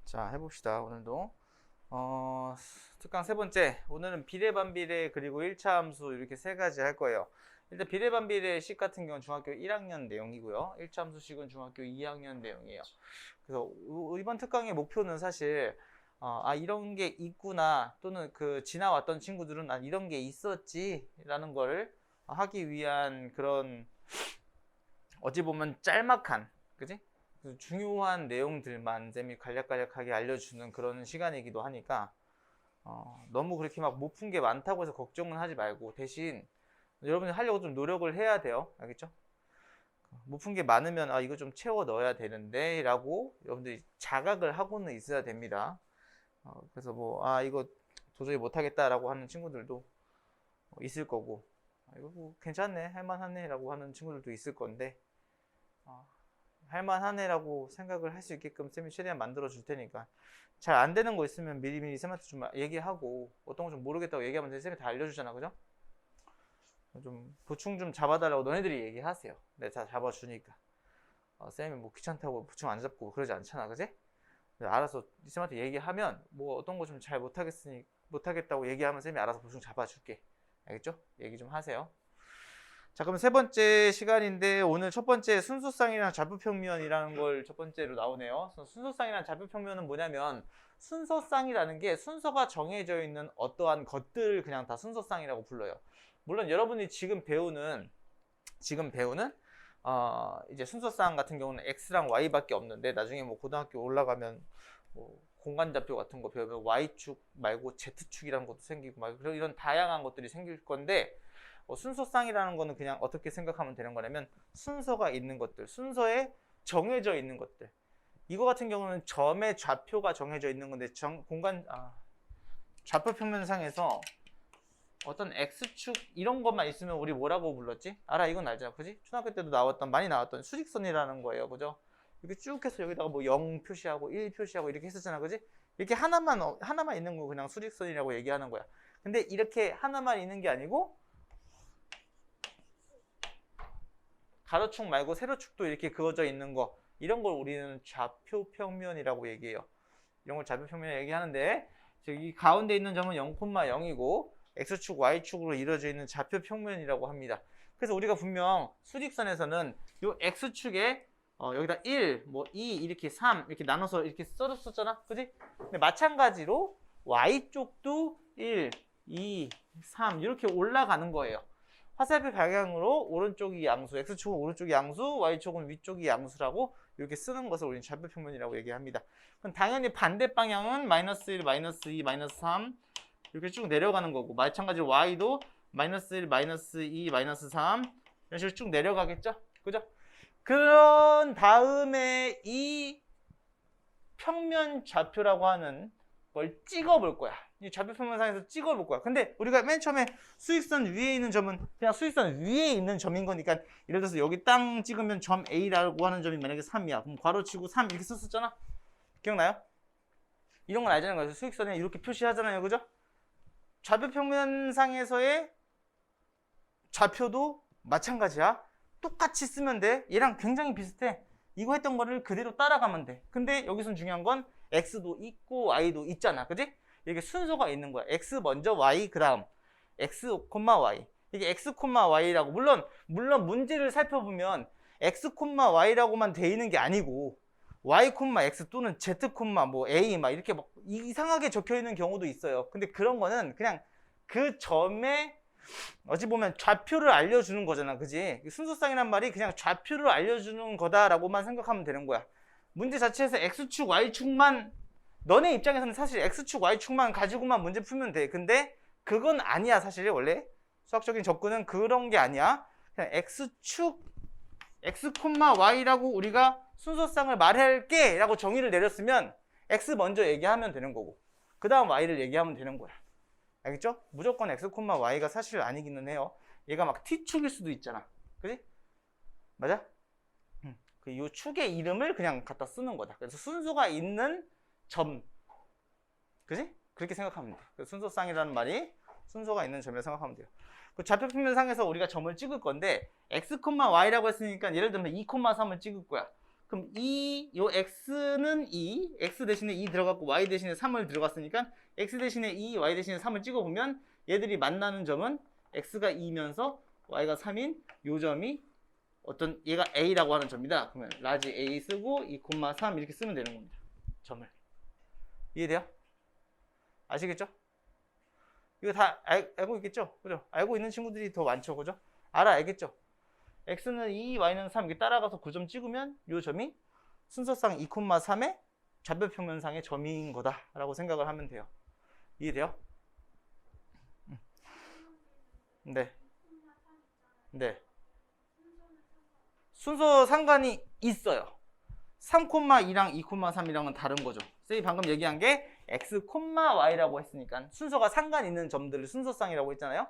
자, 해봅시다. 오늘도 특강 세 번째. 오늘은 비례반비례 그리고 1차 함수 이렇게 세 가지 할 거예요. 일단 비례반비례 식 같은 경우는 중학교 1학년 내용이고요. 1차 함수식은 중학교 2학년 내용이에요. 그래서 이번 특강의 목표는 사실 이런 게 있구나, 또는 그 지나왔던 친구들은 이런 게 있었지 라는 걸 하기 위한 그런, 어찌 보면 짤막한, 그지? 중요한 내용들만 쌤이 간략간략하게 알려주는 그런 시간이기도 하니까 너무 그렇게 막 못 푼 게 많다고 해서 걱정은 하지 말고, 대신 여러분이 하려고 좀 노력을 해야 돼요. 알겠죠? 못 푼 게 많으면 이거 좀 채워 넣어야 되는데 라고 여러분들이 자각을 하고는 있어야 됩니다. 그래서 이거 도저히 못하겠다 라고 하는 친구들도 있을 거고, 이거 괜찮네, 할만하네 라고 하는 친구들도 있을 건데, 할만하네 라고 생각을 할 수 있게끔 쌤이 최대한 만들어 줄 테니까, 잘 안 되는 거 있으면 미리미리 쌤한테 좀 얘기하고, 어떤 거 좀 모르겠다고 얘기하면 쌤이 다 알려주잖아. 그죠? 좀 보충 좀 잡아달라고 너네들이 얘기하세요. 내가 다 잡아주니까. 쌤이 귀찮다고 보충 안 잡고 그러지 않잖아. 그지? 알아서 쌤한테 얘기하면 어떤 거 좀 잘 못하겠다고 얘기하면 쌤이 알아서 보충 잡아줄게. 알겠죠? 얘기 좀 하세요. 자, 그럼 세 번째 시간인데, 오늘 첫 번째 순서쌍이랑 좌표평면이라는 걸 첫 번째로 나오네요. 순서쌍이랑 좌표평면은 뭐냐면, 순서쌍이라는 게 순서가 정해져 있는 어떠한 것들 그냥 다 순서쌍이라고 불러요. 물론 여러분이 지금 배우는 이제 순서쌍 같은 경우는 x랑 y밖에 없는데, 나중에 고등학교 올라가면 공간좌표 같은 거 배우면 y축 말고 z축이라는 것도 생기고 이런 다양한 것들이 생길 건데, 순서쌍이라는 거는 그냥 어떻게 생각하면 되는 거냐면, 순서가 있는 것들, 순서에 정해져 있는 것들. 이거 같은 경우는 점의 좌표가 정해져 있는 건데, 좌표 평면상에서 어떤 x축 이런 것만 있으면 우리 뭐라고 불렀지? 이건 알잖아. 그지? 초등학교 때도 많이 나왔던 수직선이라는 거예요. 그죠? 이렇게 쭉 해서 여기다가 0 표시하고 1 표시하고 이렇게 했었잖아. 그지? 이렇게 하나만 있는 거 그냥 수직선이라고 얘기하는 거야. 근데 이렇게 하나만 있는 게 아니고, 가로축 말고 세로축도 이렇게 그어져 있는 거, 이런 걸 우리는 좌표평면이라고 얘기해요. 이런 걸 좌표평면이라고 얘기하는데, 이 가운데 있는 점은 0,0이고 x축, y축으로 이루어져 있는 좌표평면이라고 합니다. 그래서 우리가 분명 수직선에서는 이 x축에 여기다 1, 2, 이렇게 3 이렇게 나눠서 이렇게 써줬었잖아. 그지? 근데 마찬가지로 y쪽도 1, 2, 3 이렇게 올라가는 거예요. 화살표 방향으로 오른쪽이 양수, x축은 오른쪽이 양수, y축은 위쪽이 양수라고 이렇게 쓰는 것을 우리는 좌표평면이라고 얘기합니다. 그럼 당연히 반대 방향은 마이너스 1, 마이너스 2, 마이너스 3 이렇게 쭉 내려가는 거고, 마찬가지로 y도 마이너스 1, 마이너스 2, 마이너스 3 이런 식으로 쭉 내려가겠죠? 그죠? 그런 다음에 이 평면 좌표라고 하는 걸 찍어볼 거야. 이 좌표평면상에서 찍어볼 거야. 근데 우리가 맨 처음에 수직선 위에 있는 점은 그냥 수직선 위에 있는 점인 거니까, 예를 들어서 여기 땅 찍으면 점 A라고 하는 점이 만약에 3이야. 그럼 괄호치고 3 이렇게 썼었잖아. 기억나요? 이런 건 알잖아요. 그래서 수직선에 이렇게 표시하잖아요. 그죠? 좌표평면상에서의 좌표도 마찬가지야. 똑같이 쓰면 돼. 얘랑 굉장히 비슷해. 이거 했던 거를 그대로 따라가면 돼. 근데 여기선 중요한 건 x도 있고 y도 있잖아. 그지? 이렇게 순서가 있는 거야. x 먼저 y 그 다음 x, y. 이게 x, y라고. 물론 문제를 살펴보면 x, y라고만 돼 있는 게 아니고 y, x 또는 z, a 이렇게 이상하게 적혀 있는 경우도 있어요. 근데 그런 거는 그냥 그 점에 어찌 보면 좌표를 알려주는 거잖아. 그지? 순서쌍이란 말이 그냥 좌표를 알려주는 거다라고만 생각하면 되는 거야. 문제 자체에서 x축, y축만, 너네 입장에서는 사실 x축, y축만 가지고만 문제 풀면 돼. 근데 그건 아니야. 사실 원래 수학적인 접근은 그런 게 아니야. 그냥 x축, x, y라고 우리가 순서쌍을 말할게 라고 정의를 내렸으면 x 먼저 얘기하면 되는 거고, 그 다음 y를 얘기하면 되는 거야. 알겠죠? 무조건 x, y가 사실 아니기는 해요. 얘가 막 t축일 수도 있잖아. 그지? 맞아? 이 축의 이름을 그냥 갖다 쓰는 거다. 그래서 순서가 있는 점. 그지? 그렇게 생각하면 돼. 순서쌍이라는 말이 순서가 있는 점이라고 생각하면 돼요. 그 좌표평면상에서 우리가 점을 찍을 건데 x, y라고 했으니까 예를 들면 2, 3을 찍을 거야. 그럼 요 x는 2, x 대신에 2 들어갔고 y 대신에 3을 들어갔으니까 x 대신에 2, y 대신에 3을 찍어보면 얘들이 만나는 점은 x가 2면서 y가 3인 요 점이 어떤 얘가 a라고 하는 점이다. 그러면 라지 a 쓰고 2,3 이렇게 쓰면 되는 겁니다. 점을. 이해돼요? 아시겠죠? 이거 다 알고 있겠죠? 그죠? 알고 있는 친구들이 더 많죠. 그죠? 알겠죠? x는 2, y는 3 이렇게 따라가서 그 점 찍으면 이 점이 순서상 2,3의 좌표평면상의 점인 거다라고 생각을 하면 돼요. 이해돼요? 네. 네. 순서 상관이 있어요. 3,2랑 2,3이랑은 다른 거죠. 쌤이 방금 얘기한 게 x, y라고 했으니까 순서가 상관 있는 점들을 순서상이라고 했잖아요.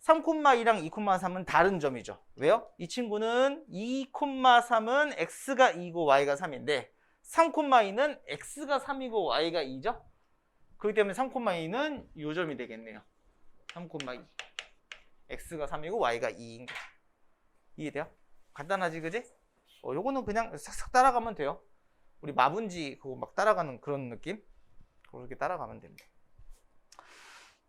3,2랑 2,3은 다른 점이죠. 왜요? 이 친구는 2,3은 x가 2고 y가 3인데 3,2는 x가 3이고 y가 2죠. 그렇기 때문에 3,2는 요 점이 되겠네요. 3,2 x가 3이고 y가 2인 거죠. 이해돼요? 간단하지, 그지? 요거는 그냥 싹싹 따라가면 돼요. 우리 마분지 그거 막 따라가는 그런 느낌? 그렇게 따라가면 됩니다.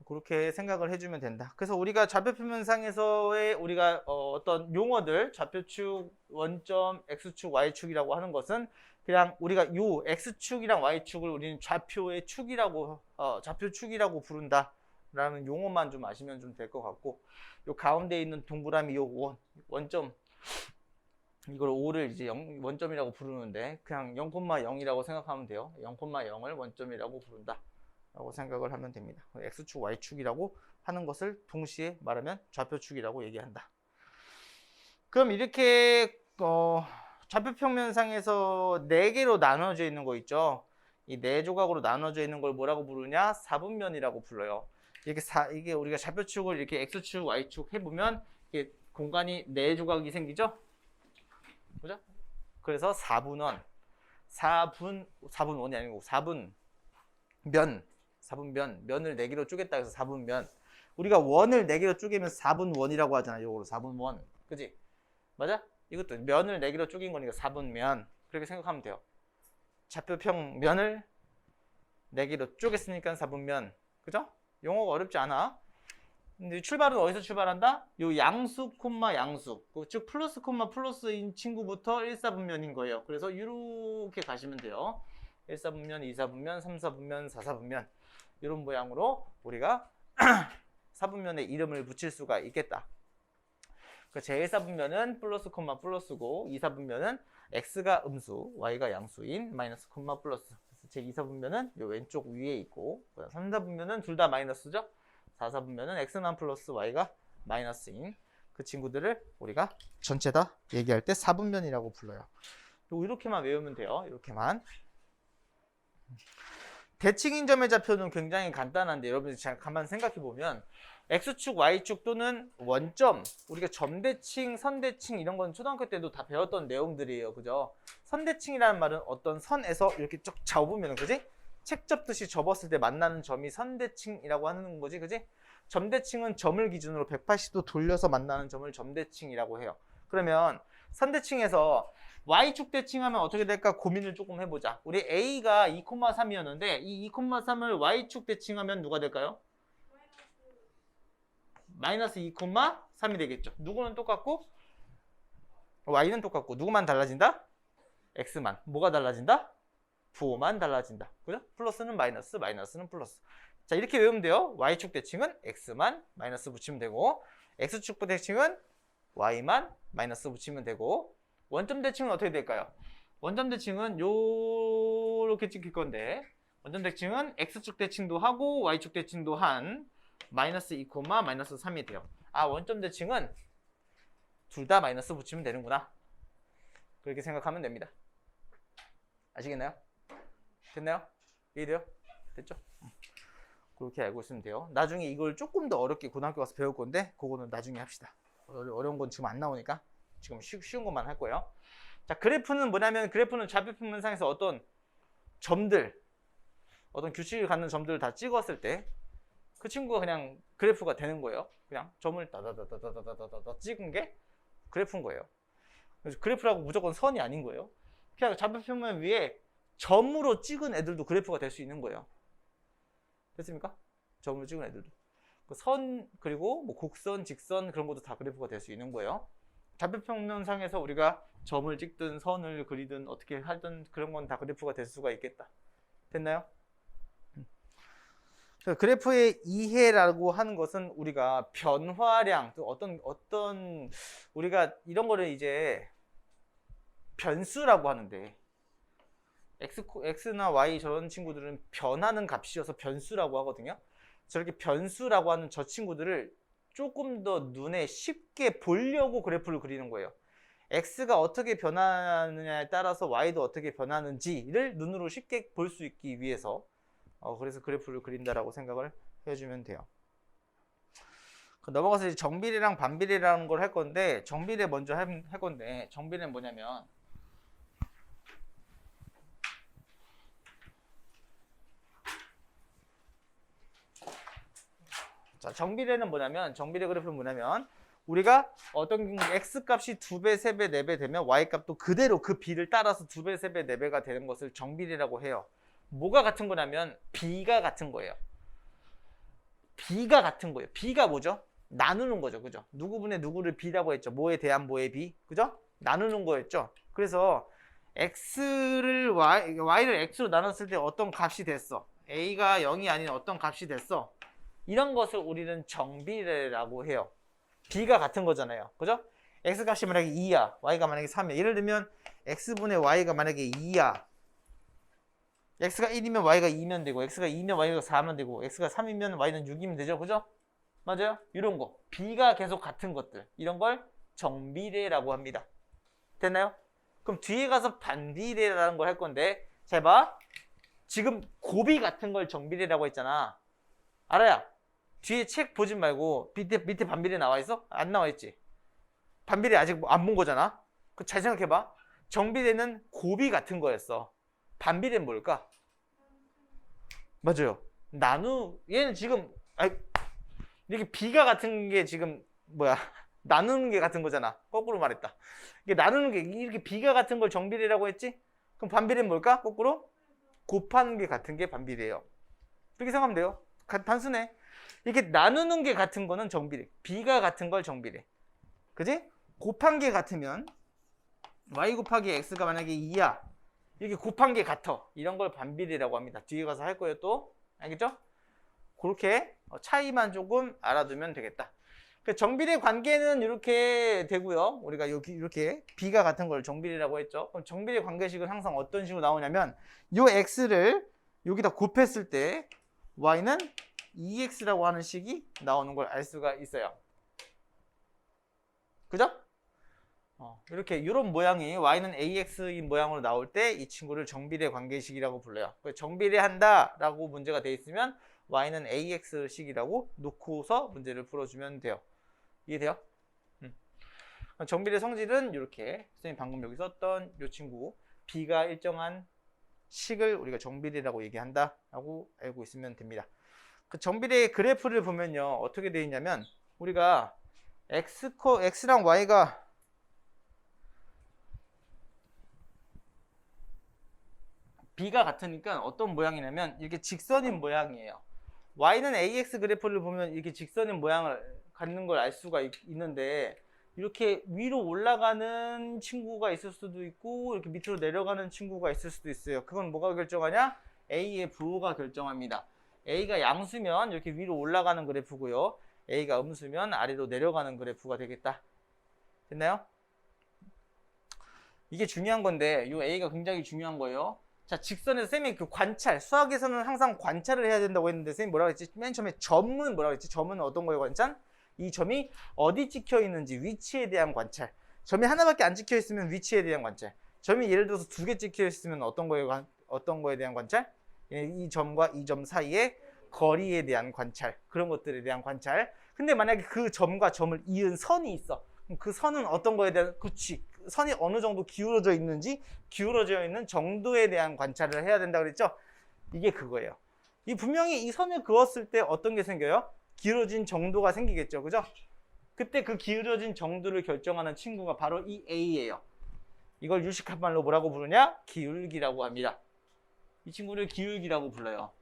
그렇게 생각을 해주면 된다. 그래서 우리가 좌표평면상에서의 우리가 어떤 용어들, 좌표축, 원점, x축, y축이라고 하는 것은 그냥 우리가 요 x축이랑 y축을 우리는 좌표의 축이라고 좌표축이라고 부른다라는 용어만 좀 아시면 좀 될 것 같고, 요 가운데 있는 동그라미 요 원점 이걸 5를 이제 원점이라고 부르는데 그냥 0,0이라고 생각하면 돼요. 0,0을 원점이라고 부른다 라고 생각을 하면 됩니다. x축, y축이라고 하는 것을 동시에 말하면 좌표축이라고 얘기한다. 그럼 이렇게 좌표평면상에서 4개로 나눠져 있는 거 있죠. 이 4조각으로 나눠져 있는 걸 뭐라고 부르냐? 사분면이라고 불러요. 이게 우리가 좌표축을 이렇게 x축, y축 해보면 이게 공간이 4조각이 생기죠. 그죠? 그래서 4분원, 4분원이 아니고 4분면, 면을 4개로 쪼갰다 해서 4분면. 우리가 원을 4개로 쪼개면 4분원이라고 하잖아요. 요거로 4분원. 그지? 맞아? 이것도 면을 4개로 쪼갠 거니까 4분면. 그렇게 생각하면 돼요. 좌표평 면을 4개로 쪼갰으니까 4분면. 그죠? 용어가 어렵지 않아. 근데 출발은 어디서 출발한다? 요 양수, 양수. 즉 플러스, 플러스인 친구부터 1사분면인 거예요. 그래서 이렇게 가시면 돼요. 1사분면, 2사분면, 3사분면, 4사분면. 이런 모양으로 우리가 4분면에 이름을 붙일 수가 있겠다. 제1사분면은 플러스, 플러스고 2사분면은 x가 음수, y가 양수인 마이너스, 플러스. 제2사분면은 요 왼쪽 위에 있고 3사분면은 둘 다 마이너스죠. 4사분면은 x만 플러스 y가 마이너스인 그 친구들을 우리가 전체 다 얘기할 때 4분면이라고 불러요. 이렇게만 외우면 돼요. 이렇게만. 대칭인점의 좌표는 굉장히 간단한데 여러분들 잘 가만 생각해 보면 x축, y축 또는 원점, 우리가 점대칭, 선대칭 이런 건 초등학교 때도 다 배웠던 내용들이에요. 그죠? 선대칭이라는 말은 어떤 선에서 이렇게 쭉 접으면, 그지? 책 접듯이 접었을 때 만나는 점이 선대칭이라고 하는 거지, 그지? 점대칭은 점을 기준으로 180도 돌려서 만나는 점을 점대칭이라고 해요. 그러면 선대칭에서 y축 대칭하면 어떻게 될까 고민을 조금 해보자. 우리 a가 2,3이었는데 이 2,3을 y축 대칭하면 누가 될까요? 마이너스 2,3이 되겠죠. 누구는 똑같고 y는 똑같고 누구만 달라진다? x만. 뭐가 달라진다? 부호만 달라진다. 그죠? 플러스는 마이너스, 마이너스는 플러스. 자, 이렇게 외우면 돼요. y축 대칭은 x만 마이너스 붙이면 되고 x축 대칭은 y만 마이너스 붙이면 되고 원점 대칭은 어떻게 될까요? 원점 대칭은 요렇게 찍힐 건데 원점 대칭은 x축 대칭도 하고 y축 대칭도 한 마이너스 2, 마이너스 3이 돼요. 아, 원점 대칭은 둘 다 마이너스 붙이면 되는구나. 그렇게 생각하면 됩니다. 아시겠나요? 됐나요? 이해돼요? 됐죠? 그렇게 알고 있으면 돼요. 나중에 이걸 조금 더 어렵게 고등학교 가서 배울 건데 그거는 나중에 합시다. 어려운 건 지금 안 나오니까 지금 쉬운 것만 할 거예요. 자, 그래프는 뭐냐면 그래프는 좌표평면상에서 어떤 점들, 어떤 규칙을 갖는 점들을 다 찍었을 때 그 친구가 그냥 그래프가 되는 거예요. 그냥 점을 따다다다다다다다 찍은 게 그래프인 거예요. 그래서 그래프라고 무조건 선이 아닌 거예요. 그냥 좌표평면 위에 점으로 찍은 애들도 그래프가 될 수 있는 거예요. 됐습니까? 점으로 찍은 애들도. 그 선, 그리고 뭐 곡선, 직선 그런 것도 다 그래프가 될 수 있는 거예요. 좌표평면상에서 우리가 점을 찍든 선을 그리든 어떻게 하든 그런 건 다 그래프가 될 수가 있겠다. 됐나요? 그래프의 이해라고 하는 것은 우리가 변화량, 또 어떤 우리가 이런 거를 이제 변수라고 하는데 X나 Y 저런 친구들은 변하는 값이어서 변수라고 하거든요. 저렇게 변수라고 하는 저 친구들을 조금 더 눈에 쉽게 보려고 그래프를 그리는 거예요. X가 어떻게 변하느냐에 따라서 Y도 어떻게 변하는지를 눈으로 쉽게 볼 수 있기 위해서 그래서 그래프를 그린다라고 생각을 해주면 돼요. 넘어가서 이제 정비례랑 반비례라는 걸 할 건데 정비례 먼저 할 건데 정비례는 뭐냐면 자, 정비례는 뭐냐면 정비례 그래프는 뭐냐면 우리가 어떤 X값이 2배, 3배, 4배 되면 Y값도 그대로 그 B를 따라서 2배, 3배, 4배가 되는 것을 정비례라고 해요. 뭐가 같은 거냐면 B가 같은 거예요. B가 같은 거예요. B가 뭐죠? 나누는 거죠. 그죠? 누구분의 누구를 B라고 했죠. 뭐에 대한 뭐에 B. 그죠? 나누는 거였죠. 그래서 X를 Y를 X로 나눴을 때 어떤 값이 됐어. A가 0이 아닌 어떤 값이 됐어. 이런 것을 우리는 정비례라고 해요. B가 같은 거잖아요. 그죠? X값이 만약에 2야. Y가 만약에 3이야. 예를 들면 X분의 Y가 만약에 2야. X가 1이면 Y가 2면 되고 X가 2면 Y가 4면 되고 X가 3이면 Y는 6이면 되죠. 그죠? 맞아요? 이런 거. B가 계속 같은 것들. 이런 걸 정비례라고 합니다. 됐나요? 그럼 뒤에 가서 반비례라는 걸 할 건데 잘 봐. 지금 곱이 같은 걸 정비례라고 했잖아. 알아야. 뒤에 책 보지 말고 밑에 반비례 나와 있어? 안 나와 있지? 반비례 아직 안 본 거잖아? 잘 생각해봐. 정비례는 곱이 같은 거였어. 반비례는 뭘까? 맞아요. 얘는 지금 이렇게 B가 같은 게 지금 나누는 게 같은 거잖아. 거꾸로 말했다. 이게 나누는 게 이렇게 B가 같은 걸 정비례라고 했지? 그럼 반비례는 뭘까? 거꾸로 곱하는 게 같은 게 반비례예요. 그렇게 생각하면 돼요. 단순해. 이렇게 나누는 게 같은 거는 정비례. B가 같은 걸 정비례. 그지? 곱한 게 같으면 Y 곱하기 X가 만약에 2야. 이렇게 곱한 게 같아. 이런 걸 반비례라고 합니다. 뒤에 가서 할 거예요 또. 알겠죠? 그렇게 차이만 조금 알아두면 되겠다. 정비례 관계는 이렇게 되고요. 우리가 여기 이렇게 B가 같은 걸 정비례라고 했죠. 그럼 정비례 관계식은 항상 어떤 식으로 나오냐면 이 X를 여기다 곱했을 때 Y는 2X라고 하는 식이 나오는 걸 알 수가 있어요. 그죠? 이렇게 이런 모양이 Y는 AX인 모양으로 나올 때 이 친구를 정비례 관계식이라고 불러요. 정비례한다 라고 문제가 돼 있으면 Y는 AX식이라고 놓고서 문제를 풀어주면 돼요. 이해돼요? 정비례 성질은 이렇게 선생님 방금 여기 썼던 이 친구 B가 일정한 식을 우리가 정비례라고 얘기한다 라고 알고 있으면 됩니다. 그 정비례 그래프를 보면요 어떻게 되어 있냐면 우리가 X랑 Y가 B가 같으니까 어떤 모양이냐면 이렇게 직선인 모양이에요. Y는 AX 그래프를 보면 이렇게 직선인 모양을 갖는 걸 알 수가 있는데 이렇게 위로 올라가는 친구가 있을 수도 있고 이렇게 밑으로 내려가는 친구가 있을 수도 있어요. 그건 뭐가 결정하냐? A의 부호가 결정합니다. A가 양수면 이렇게 위로 올라가는 그래프고요. A가 음수면 아래로 내려가는 그래프가 되겠다. 됐나요? 이게 중요한 건데 이 A가 굉장히 중요한 거예요. 자, 직선에서 쌤이 그 관찰, 수학에서는 항상 관찰을 해야 된다고 했는데 쌤이 뭐라고 했지? 맨 처음에 점은 뭐라고 했지? 점은 어떤 거예요, 관찰? 이 점이 어디 찍혀 있는지 위치에 대한 관찰. 점이 하나밖에 안 찍혀 있으면 위치에 대한 관찰. 점이 예를 들어서 2개 찍혀 있으면 어떤 거에 대한 관찰? 이 점과 이 점 사이의 거리에 대한 관찰. 그런 것들에 대한 관찰. 근데 만약에 그 점과 점을 이은 선이 있어. 그럼 그 선은 어떤 거에 대한 그치? 선이 어느 정도 기울어져 있는지 기울어져 있는 정도에 대한 관찰을 해야 된다고 그랬죠? 이게 그거예요. 분명히 이 선을 그었을 때 어떤 게 생겨요? 기울어진 정도가 생기겠죠. 그죠? 그때 그 기울어진 정도를 결정하는 친구가 바로 이 A예요. 이걸 유식한 말로 뭐라고 부르냐? 기울기라고 합니다. 이 친구를 기울기라고 불러요.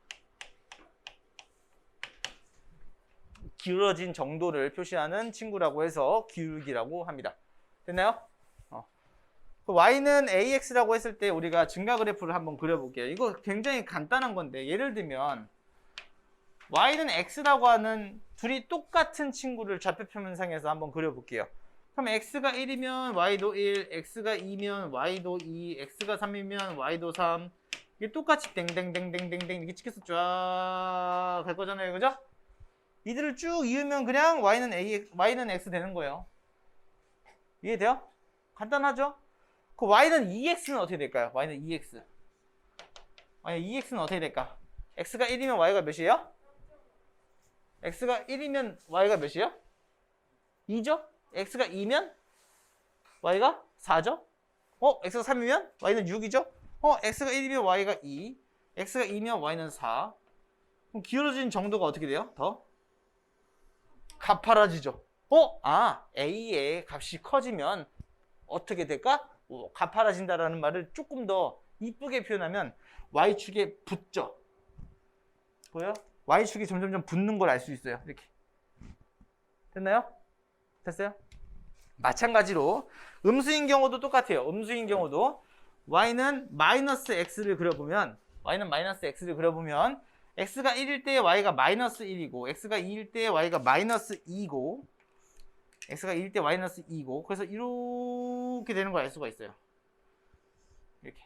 기울어진 정도를 표시하는 친구라고 해서 기울기라고 합니다. 됐나요? y는 ax라고 했을 때 우리가 증가 그래프를 한번 그려볼게요. 이거 굉장히 간단한 건데 예를 들면 y는 x라고 하는 둘이 똑같은 친구를 좌표 표면상에서 한번 그려볼게요. 그럼 x가 1이면 y도 1, x가 2면 y도 2, x가 3이면 y도 3. 이게 똑같이 땡땡땡땡땡땡 이렇게 찍혀서 쫙 갈 거잖아요. 그죠? 이들을 쭉 이으면 그냥 y는 x 되는 거예요. 이해돼요? 간단하죠? 그 y는 2x는 어떻게 될까요? y는 2x. y는 2x는 어떻게 될까? x가 1이면 y가 몇이에요? x가 1이면 y가 몇이에요? 2죠? x가 2면 y가 4죠? x가 3이면 y는 6이죠? x가 1이면 y가 2, x가 2면 y는 4. 그럼 기울어진 정도가 어떻게 돼요? 더 가파라지죠. a의 값이 커지면 어떻게 될까? 가파라진다라는 말을 조금 더 이쁘게 표현하면 y축에 붙죠. 보여요? y축이 점점점 붙는 걸 알 수 있어요. 이렇게. 됐나요? 됐어요? 마찬가지로 음수인 경우도 똑같아요. 음수인 경우도 y는 마이너스 x를 그려보면 x가 1일 때 y가 마이너스 1이고 x가 2일 때 y가 마이너스 2고 x가 1일 때 마이너스 2고 그래서 이렇게 되는 걸 알 수가 있어요. 이렇게.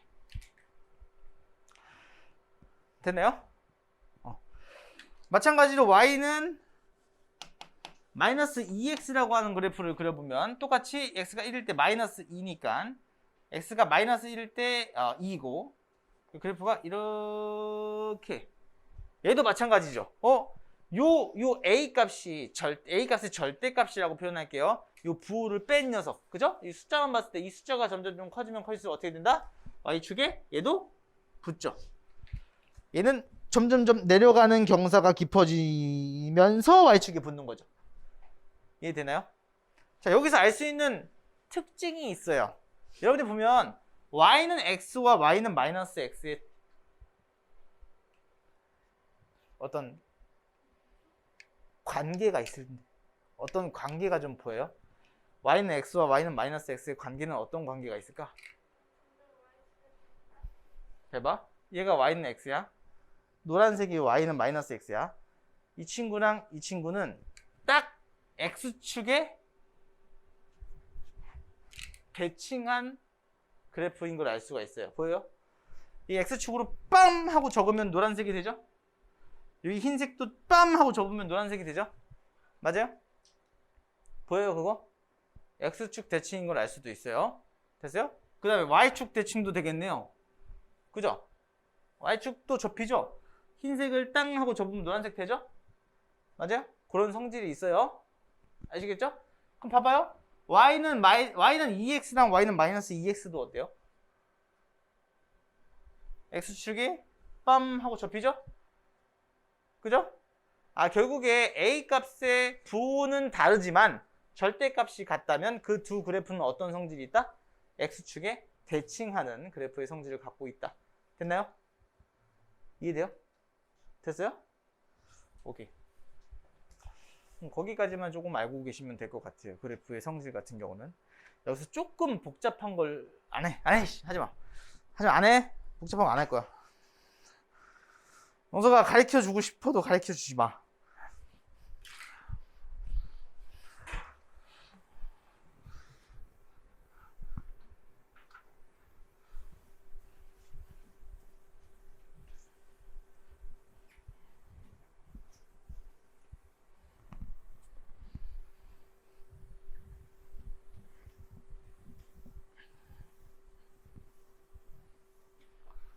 됐나요? 마찬가지로 y는 마이너스 2x라고 하는 그래프를 그려보면 똑같이 x가 1일 때 마이너스 2니까 x가 마이너스 1일 때 2고 그 그래프가 이렇게 얘도 마찬가지죠. 요 a 값이 a 값의 절대값이라고 표현할게요. 요 부호를 뺀 녀석. 그죠? 이 숫자만 봤을 때 이 숫자가 점점 좀 커지면 커질수록 어떻게 된다? y축에 얘도 붙죠. 얘는 점점점 내려가는 경사가 깊어지면서 y축에 붙는 거죠. 이해되나요? 자, 여기서 알 수 있는 특징이 있어요. 여러분들 보면 y는 x와 y는 마이너스 x의 어떤 관계가 있을 텐데 어떤 관계가 좀 보여요? y는 x와 y는 마이너스 x의 관계는 어떤 관계가 있을까? 해봐. 얘가 y는 x야. 노란색이 y는 마이너스 x야. 이 친구랑 이 친구는 딱 x축에 대칭한 그래프인 걸 알 수가 있어요. 보여요? 이 x축으로 빰 하고 적으면 노란색이 되죠? 여기 흰색도 빰 하고 접으면 노란색이 되죠? 맞아요? 보여요 그거? x축 대칭인 걸 알 수도 있어요. 됐어요? 그 다음에 y축 대칭도 되겠네요. 그죠? y축도 접히죠? 흰색을 땅 하고 접으면 노란색 되죠? 맞아요? 그런 성질이 있어요. 아시겠죠? 그럼 봐봐요. y는 2x랑 y는 마이너스 2x도 어때요? x축이 빰 하고 접히죠? 그죠? 결국에 a 값의 부호는 다르지만 절대값이 같다면 그 두 그래프는 어떤 성질이 있다? x축에 대칭하는 그래프의 성질을 갖고 있다. 됐나요? 이해돼요? 됐어요? 오케이. 거기까지만 조금 알고 계시면 될 것 같아요. 그래프의 성질 같은 경우는. 여기서 조금 복잡한 걸 안 해. 하지마. 안 해. 복잡한 거 안 할 거야. 영서가 가르쳐 주고 싶어도 가르쳐 주지 마.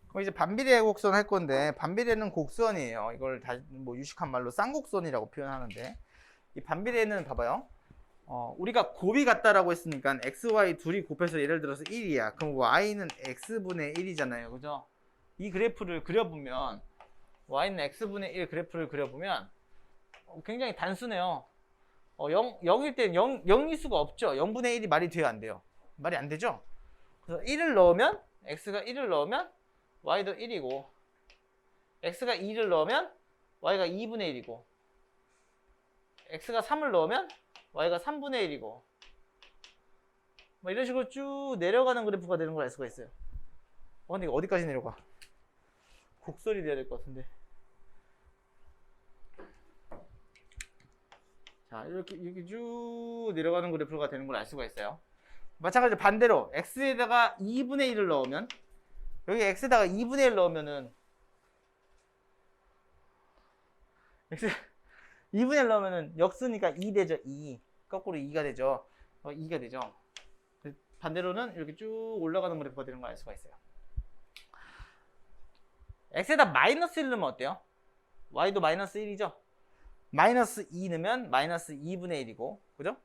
그럼 이제 반비례 곡선 할 건데 반비례는 곡선이에요. 이걸 다 뭐 유식한 말로 쌍곡선이라고 표현하는데 이 반비례는 봐봐요. 우리가 곱이 같다라고 했으니까 x, y 둘이 곱해서 예를 들어서 1이야. 그럼 y는 x분의 1이잖아요. 그죠? 이 그래프를 그려보면 y는 x분의 1 그래프를 그려보면 굉장히 단순해요. 0일 땐 0일 수가 없죠. 0분의 1이 말이 돼요? 안 돼요? 말이 안 되죠? 그래서 1을 넣으면 x가 1을 넣으면 y도 1이고 x가 2를 넣으면 y가 2분의 1이고 x가 3을 넣으면 y가 3분의 1이고 뭐 이런 식으로 쭉 내려가는 그래프가 되는 걸 알 수가 있어요. 근데 이거 어디까지 내려가? 곡선이 돼야 될 것 같은데. 자, 이렇게 쭉 내려가는 그래프가 되는 걸 알 수가 있어요. 마찬가지로 반대로 x에다가 2분의 1을 넣으면 여기 x에다가 2분의 1 넣으면은 x 2분의 1 넣으면은 역수니까 2 되죠. 2 거꾸로 2가 되죠. 2가 되죠. 반대로는 이렇게 쭉 올라가는 그래프가 되는 걸 알 수가 있어요. x에다 마이너스 1 넣으면 어때요? y도 마이너스 1이죠. 마이너스 2 넣으면 마이너스 2분의 1이고 그죠?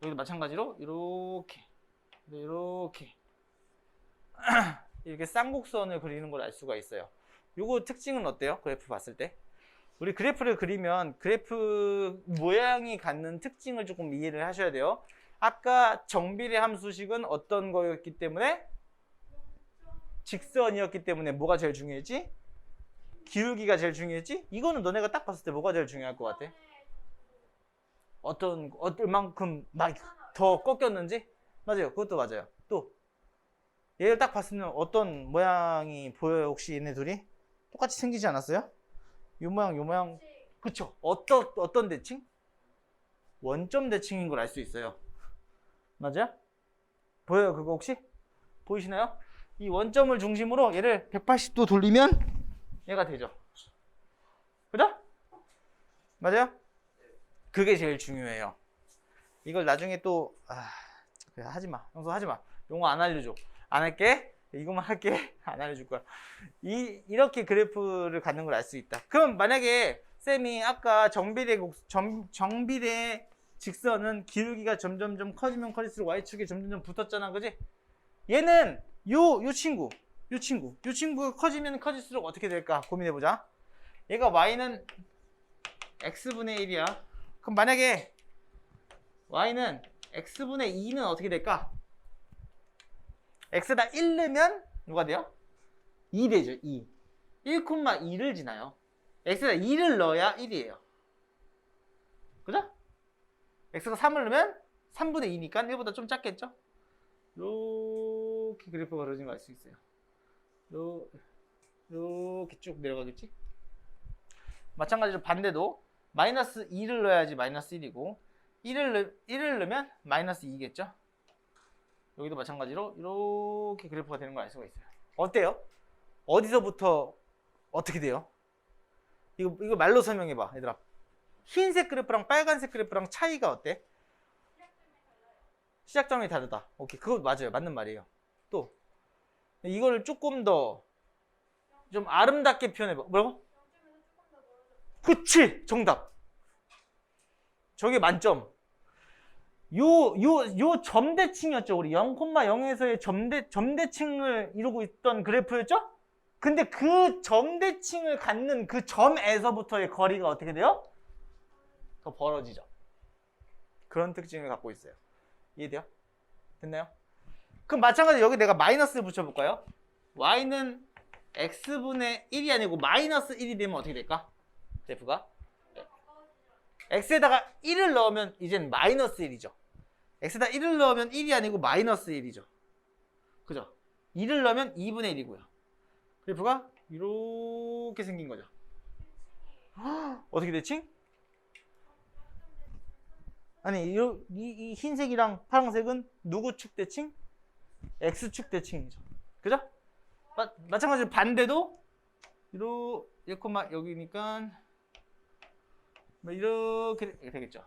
여기도 마찬가지로 이렇게 이렇게 쌍곡선을 그리는 걸 알 수가 있어요. 요거 특징은 어때요? 그래프 봤을 때 우리 그래프를 그리면 그래프 모양이 갖는 특징을 조금 이해를 하셔야 돼요. 아까 정비례 함수식은 어떤 거였기 때문에 직선이었기 때문에 뭐가 제일 중요했지? 기울기가 제일 중요했지? 이거는 너네가 딱 봤을 때 뭐가 제일 중요할 것 같아? 얼만큼 막 더 꺾였는지? 맞아요. 그것도 맞아요. 또 얘를 딱 봤으면 어떤 모양이 보여요? 혹시 얘네 둘이? 똑같이 생기지 않았어요? 요 모양. 그쵸? 어떤 대칭? 원점 대칭인 걸 알 수 있어요. 맞아요? 보여요? 그거 혹시? 보이시나요? 이 원점을 중심으로 얘를 180도 돌리면 얘가 되죠. 그죠? 맞아요? 그게 제일 중요해요. 이걸 나중에 또 그래, 하지마. 형수 하지마. 용어 안 알려줘. 안 할게. 이것만 할게. 안 알려줄 거야. 이렇게 그래프를 갖는 걸 알 수 있다. 그럼 만약에 쌤이 아까 정비례 직선은 기울기가 점점점 커지면 커질수록 y축에 점점점 붙었잖아. 그지? 얘는 요 친구가 커지면 커질수록 어떻게 될까 고민해보자. 얘가 y는 x분의 1이야. 그럼 만약에 y는 x분의 2는 어떻게 될까? x에다 1 넣으면 누가 돼요? 2 되죠. 2. 1,2를 지나요. x에다 2를 넣어야 1이에요. 그죠? x가 3을 넣으면 3분의 2니까 1보다 좀 작겠죠? 이렇게 그래프가 그려진 거 알 수 있어요. 이렇게 쭉 내려가겠지? 마찬가지로 반대도 마이너스 2를 넣어야지 마이너스 1이고 1을 넣으면 마이너스 2겠죠? 여기도 마찬가지로 이렇게 그래프가 되는 걸 알 수가 있어요. 어때요? 어디서부터 어떻게 돼요? 이거 말로 설명해봐, 얘들아. 흰색 그래프랑 빨간색 그래프랑 차이가 어때? 시작점이 다르다. 오케이, 그거 맞아요. 맞는 말이에요. 또 이거를 조금 더 좀 아름답게 표현해봐. 뭐라고? 그치! 정답! 저게 만점. 요 점대칭이었죠. 우리 0,0에서의 점대칭을 이루고 있던 그래프였죠? 근데 그 점대칭을 갖는 그 점에서부터의 거리가 어떻게 돼요? 더 벌어지죠. 그런 특징을 갖고 있어요. 이해돼요? 됐나요? 그럼 마찬가지로 여기 내가 마이너스를 붙여볼까요? y는 x분의 1이 아니고 마이너스 1이 되면 어떻게 될까? 그래프가 x에다가 1을 넣으면 이젠 마이너스 1이죠. x에다 1을 넣으면 1이 아니고 마이너스 1이죠. 그죠? 2를 넣으면 2분의 1이고요. 그래프가 이렇게 생긴 거죠. 어떻게 대칭? 아니 이 흰색이랑 파란색은 누구 축 대칭? x축 대칭이죠. 그죠? 마찬가지로 반대도 1, 여기니까 이렇게 되겠죠.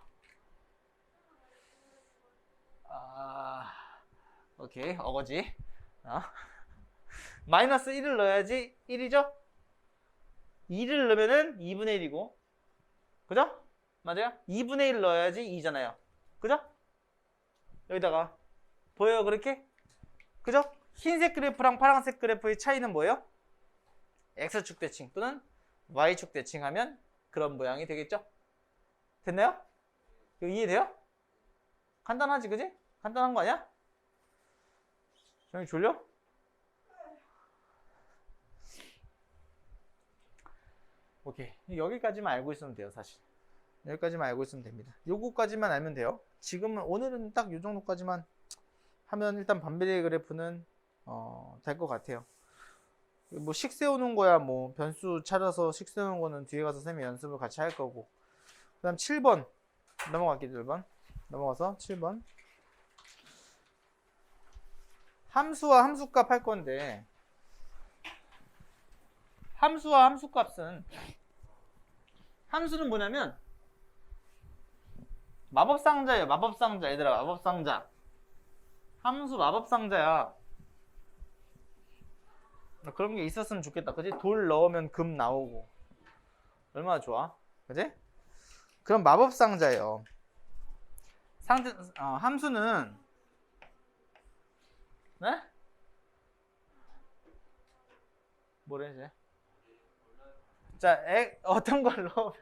오케이, 어거지. 마이너스 1을 넣어야지 1이죠? 2를 넣으면은 2분의 1이고, 그죠? 맞아요? 2분의 1 넣어야지 2잖아요. 그죠? 여기다가 보여요, 그렇게? 그죠? 흰색 그래프랑 파란색 그래프의 차이는 뭐예요? x축 대칭 또는 y축 대칭하면 그런 모양이 되겠죠? 됐나요? 이거 이해돼요? 간단하지, 그지? 간단한 거 아니야? 정이 졸려? 오케이. 여기까지만 알고 있으면 돼요, 사실. 여기까지만 알고 있으면 됩니다. 요거까지만 알면 돼요. 지금은, 오늘은 딱 요 정도까지만 하면 일단 반비례 그래프는, 될 것 같아요. 뭐, 식 세우는 거야, 뭐, 변수 찾아서 식 세우는 거는 뒤에 가서 쌤이 연습을 같이 할 거고. 그 다음 7번. 넘어갈게요, 1번. 넘어가서 7번. 함수와 함수값 할 건데, 함수와 함수값은, 함수는 뭐냐면, 마법상자예요, 마법상자. 얘들아, 마법상자. 함수 마법상자야. 그런 게 있었으면 좋겠다. 그지? 돌 넣으면 금 나오고. 얼마나 좋아? 그지? 그럼 마법상자예요. 함수는, 네? 뭐래, 이제? 자, 어떤 걸로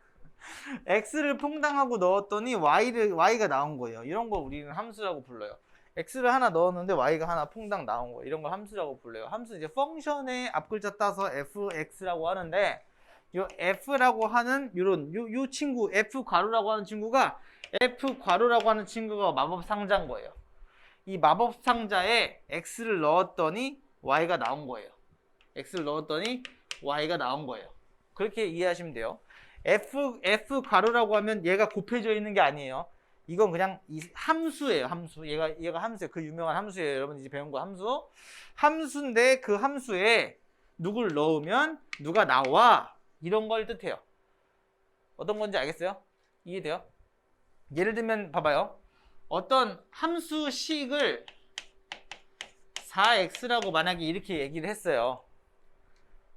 x를 퐁당하고 넣었더니 y가 나온 거예요. 이런 거 우리는 함수라고 불러요. x를 하나 넣었는데 y가 하나 퐁당 나온 거예요. 이런 걸 함수라고 불러요. 함수 이제 펑션의 앞글자 따서 fx라고 하는데, 요 f라고 하는 요 친구, f 괄호라고 하는 친구가 마법 상자인 거예요. 이 마법 상자에 x를 넣었더니 y가 나온 거예요. x를 넣었더니 y가 나온 거예요. 그렇게 이해하시면 돼요. f 괄호라고 하면 얘가 곱해져 있는 게 아니에요. 이건 그냥 함수예요, 함수. 얘가 함수예요. 그 유명한 함수예요. 여러분 이제 배운 거 함수. 함수인데 그 함수에 누굴 넣으면 누가 나와. 이런 걸 뜻해요. 어떤 건지 알겠어요? 이해돼요? 예를 들면 봐봐요. 어떤 함수식을 4x라고 만약에 이렇게 얘기를 했어요.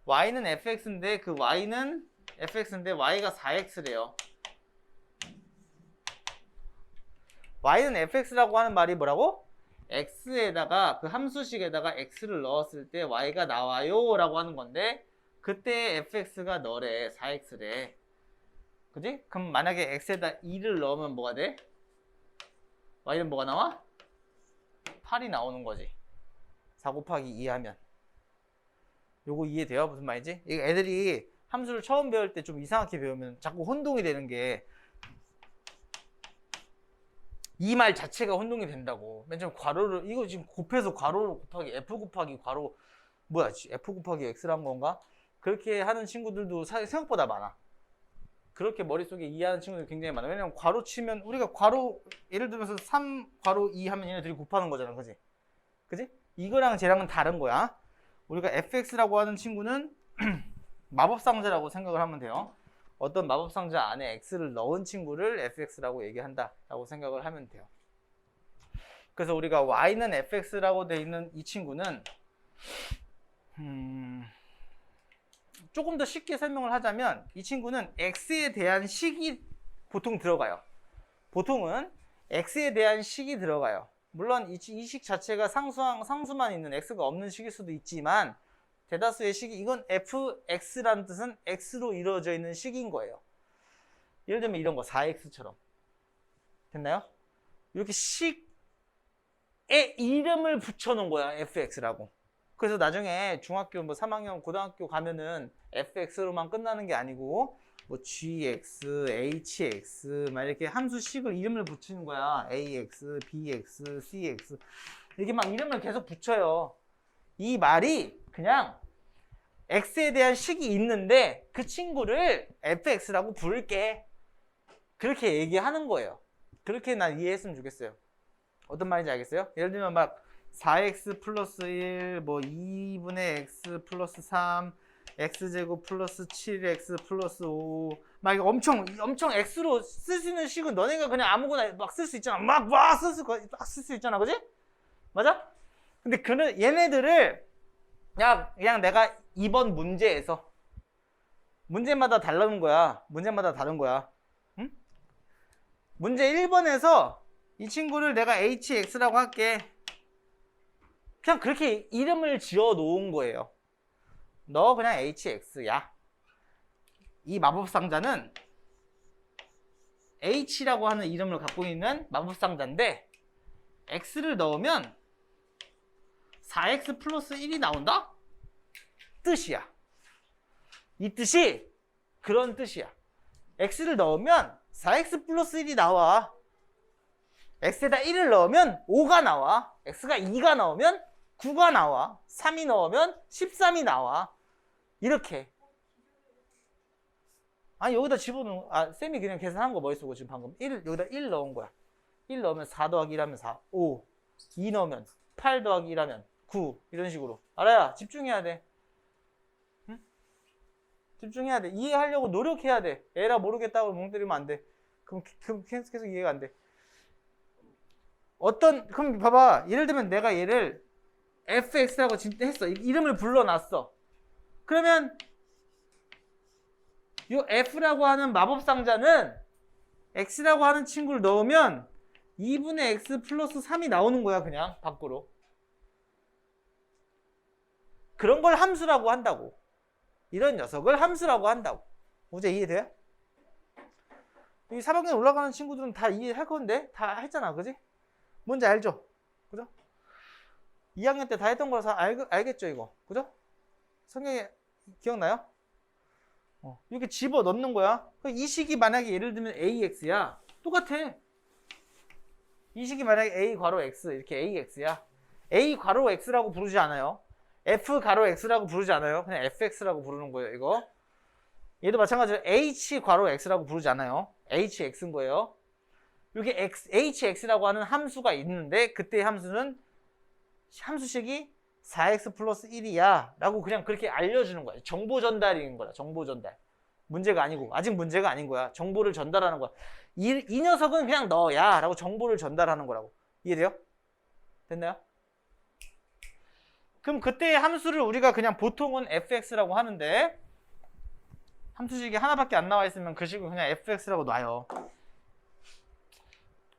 y는 fx인데 그 y는 fx인데 y가 4x래요. y는 fx라고 하는 말이 뭐라고? x에다가 그 함수식에다가 x를 넣었을 때 y가 나와요 라고 하는 건데, 그때 fx가 너래, 4x래. 그지? 그럼 만약에 x에다 2를 넣으면 뭐가 돼? y는 뭐가 나와? 8이 나오는 거지. 4 곱하기 2 하면. 요거 이해돼요? 무슨 말인지? 이거 애들이 함수를 처음 배울 때 좀 이상하게 배우면 자꾸 혼동이 되는 게, 이 말 자체가 혼동이 된다고. 맨 처음 괄호를, 이거 지금 곱해서 괄호 곱하기 f 곱하기 괄호, 뭐야, f 곱하기 x란 건가? 그렇게 하는 친구들도 생각보다 많아. 그렇게 머릿속에 이해하는 친구들이 굉장히 많아. 왜냐면 괄호 치면, 우리가 괄호, 예를 들면서 3 괄호 2 하면 얘네들이 곱하는 거잖아. 그지? 그지? 이거랑 쟤랑은 다른 거야. 우리가 fx라고 하는 친구는 마법상자라고 생각을 하면 돼요. 어떤 마법상자 안에 x를 넣은 친구를 fx라고 얘기한다 라고 생각을 하면 돼요. 그래서 우리가 y는 fx라고 돼 있는 이 친구는 조금 더 쉽게 설명을 하자면, 이 친구는 x에 대한 식이 보통 들어가요. 보통은 x에 대한 식이 들어가요. 물론 이 식 자체가 상수만 있는 x가 없는 식일 수도 있지만, 대다수의 식이, 이건 fx라는 뜻은 x로 이루어져 있는 식인 거예요. 예를 들면 이런 거 4x처럼. 됐나요? 이렇게 식에 이름을 붙여놓은 거야, fx라고. 그래서 나중에 중학교 뭐 3학년 고등학교 가면은 fx로만 끝나는 게 아니고 뭐 gx, hx 막 이렇게 함수식을 이름을 붙이는 거야. ax, bx, cx 이렇게 막 이름을 계속 붙여요. 이 말이 그냥 x에 대한 식이 있는데 그 친구를 fx라고 부를게, 그렇게 얘기하는 거예요. 그렇게 난 이해했으면 좋겠어요. 어떤 말인지 알겠어요? 예를 들면 막 4x 플러스 1, 뭐 2분의 x 플러스 3, x제곱 플러스 7x 플러스 5, 막 이거 엄청 x로 쓸 수 있는 식은 너네가 그냥 아무거나 막 쓸 수 있잖아. 막 쓸 수 있잖아. 그지? 맞아? 근데 얘네들을 그냥 내가 이번 문제에서 문제마다 다른 거야. 문제마다 다른 거야. 응? 문제 1번에서 이 친구를 내가 hx라고 할게. 그냥 그렇게 이름을 지어 놓은 거예요. 너 그냥 hx야. 이 마법상자는 H라고 하는 이름을 갖고 있는 마법상자인데 X를 넣으면 4X 플러스 1이 나온다? 뜻이야. 이 뜻이 그런 뜻이야. X를 넣으면 4X 플러스 1이 나와. X에다 1을 넣으면 5가 나와. X가 2가 나오면 9가 나와. 3이 넣으면 13이 나와. 이렇게. 아니 여기다 집어넣은 쌤이 그냥 계산한 거 머릿속으로 지금 방금 1 여기다 1 넣은 거야. 1 넣으면 4 더하기 1 하면 4 5 2 넣으면 8 더하기 1 하면 9 이런 식으로. 알아야 집중해야 돼. 응? 집중해야 돼. 이해하려고 노력해야 돼. 에라 모르겠다고 멍 때리면 안 돼. 그럼 계속 이해가 안 돼. 그럼 봐봐. 예를 들면 내가 얘를 fx라고 진짜 했어. 이름을 불러놨어. 그러면 이 f라고 하는 마법상자는 x라고 하는 친구를 넣으면 2분의 x 플러스 3이 나오는 거야. 그냥 밖으로. 그런 걸 함수라고 한다고. 이런 녀석을 함수라고 한다고. 어제 이해돼요? 이 4학년 올라가는 친구들은 다 이해할 건데 다 했잖아. 그지? 뭔지 알죠? 그죠? 2학년 때 다 했던 거라서 알겠죠 이거. 그죠? 성경에 기억나요? 이렇게 집어 넣는 거야. 이 식이 만약에 예를 들면 AX야. 똑같아. 이 식이 만약에 A 괄호 X 이렇게 AX야. A 괄호 X라고 부르지 않아요. F 괄호 X라고 부르지 않아요. 그냥 FX라고 부르는 거예요 이거. 얘도 마찬가지로 H 괄호 X라고 부르지 않아요. HX인 거예요. 이렇게 HX라고 하는 함수가 있는데 그때 함수는 함수식이 4x 플러스 1이야 라고 그냥 그렇게 알려주는 거야. 정보 전달인 거야. 정보 전달. 문제가 아니고 아직 문제가 아닌 거야. 정보를 전달하는 거야. 이 녀석은 그냥 너야 라고 정보를 전달하는 거라고. 이해돼요? 됐나요? 그럼 그때의 함수를 우리가 그냥 보통은 fx라고 하는데 함수식이 하나밖에 안 나와 있으면 그 식을 그냥 fx라고 놔요.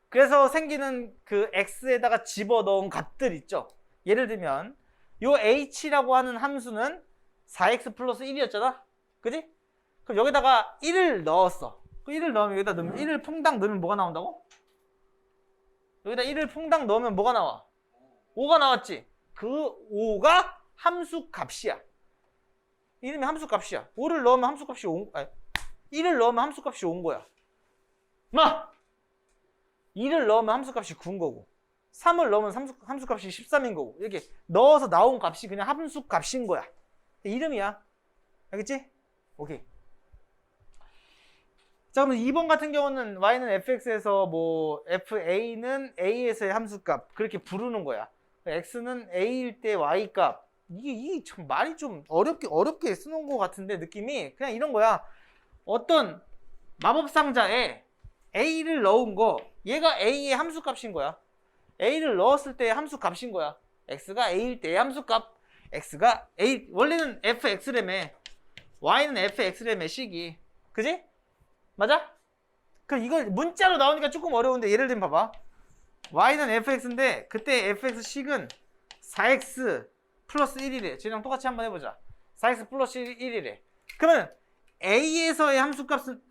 그래서 생기는 그 x에다가 집어넣은 값들 있죠. 예를 들면 요 h라고 하는 함수는 4x 플러스 1이었잖아. 그지? 그럼 여기다가 1을 넣었어. 그 1을 넣으면 여기다 넣으면 1을 퐁당 넣으면 뭐가 나온다고? 여기다 1을 퐁당 넣으면 뭐가 나와? 5가 나왔지. 그 5가 함수 값이야. 이름이 함수 값이야. 5를 넣으면 함수 값이 1을 넣으면 함수 값이 5인 거야. 2를 넣으면 함수 값이 9인 거고 3을 넣으면 함수 값이 13인 거고 이렇게 넣어서 나온 값이 그냥 함수 값인 거야. 이름이야. 알겠지? 오케이. 자, 그럼 2번 같은 경우는 y는 fx에서 뭐 fa는 a에서의 함수값 그렇게 부르는 거야. x는 a일 때 y값. 이게 참 말이 좀 어렵게 쓰는 것 같은데 느낌이 그냥 이런 거야. 어떤 마법 상자에 a를 넣은 거 얘가 a의 함수값인 거야. a를 넣었을 때의 함수값인 거야. x가 a일 때의 함수값. x가 a 원래는 fx라며 y는 fx라며 식이. 그지? 맞아? 그럼 이걸 문자로 나오니까 조금 어려운데 예를 들면 봐봐. y는 fx인데 그때 fx식은 4x 플러스 1이래. 쟤랑 똑같이 한번 해보자. 4x 플러스 1이래. 그러면 a에서의 함수값은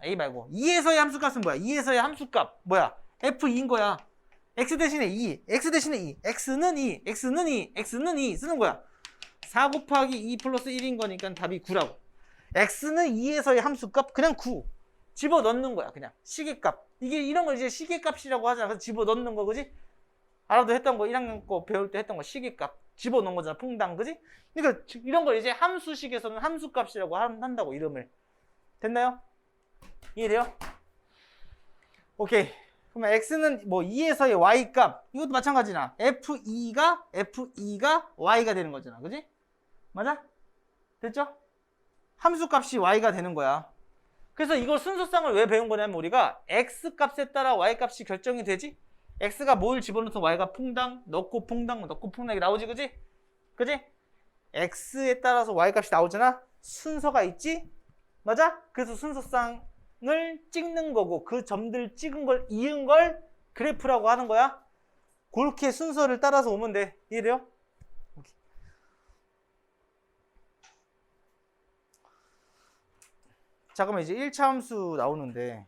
a 말고 2에서의 함수값은 뭐야? 2에서의 함수값 뭐야? f2인 거야. x 대신에 2, x 대신에 2, x는 2, x는 2, x는 2 쓰는 거야. 4 곱하기 2 플러스 1인 거니까 답이 9라고. x는 2에서의 함수값 그냥 9. 집어넣는 거야 그냥. 시계값. 이게 이런 걸 이제 시계값이라고 하잖아. 그래서 집어넣는 거 그지? 알아도 했던 거 1학년 거 배울 때 했던 거 시계값. 집어넣은 거잖아. 퐁당 그지? 그러니까 이런 걸 이제 함수식에서는 함수값이라고 한다고 이름을. 됐나요? 이해돼요? 오케이. 그러면 x는 뭐 2에서의 y값. 이것도 마찬가지나. f2가 y가 되는 거잖아. 그지? 맞아? 됐죠? 함수값이 y가 되는 거야. 그래서 이걸 순서상을 왜 배운 거냐면 우리가 x값에 따라 y값이 결정이 되지? x가 뭘 집어넣어서 y가 퐁당 넣고 퐁당 넣고 퐁당이 나오지. 그지? 그지? x에 따라서 y값이 나오잖아. 순서가 있지? 맞아? 그래서 순서상을 찍는 거고 그 점들 찍은 걸 이은 걸 그래프라고 하는 거야. 그렇게 순서를 따라서 오면 돼. 이해돼요? 오케이. 자, 그러면 이제 1차 함수 나오는데